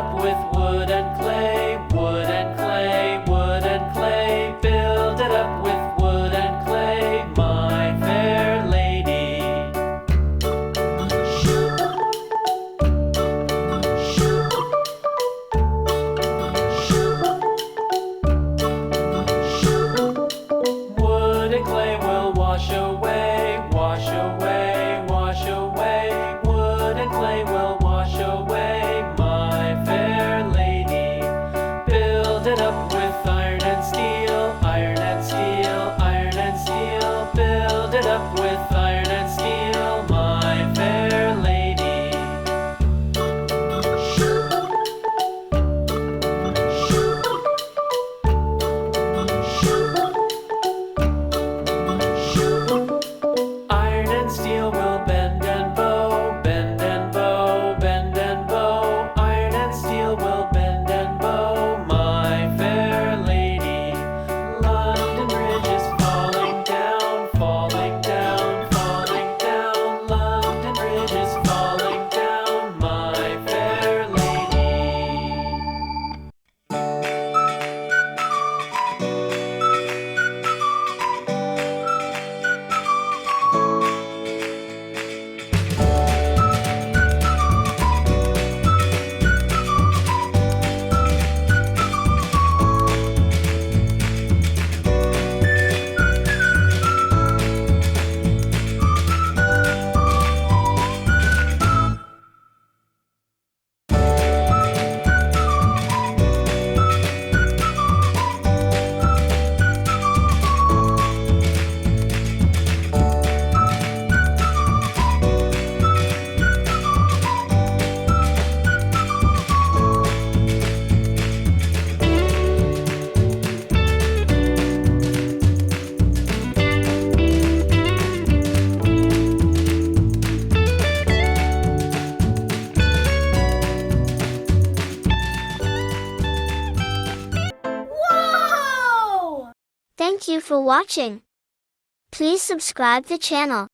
up with wood and clay, wood and clay, wood and clay. Build it up with wood and clay, my fair lady. Wood and clay will wash away, wash away, wash away. Wood and clay will wash away, my fair lady. Build it up with iron and steel, iron and steel, iron and steel. Build it up with iron and steel, my fair lady. Iron and steel will bend and bow, bend and bow, bend and bow. Iron and steel will bend and bow, my fair lady. London Bridge is falling down, falling down, falling down. London Bridge is falling down, my fair lady. Thank you for watching. Please subscribe the channel.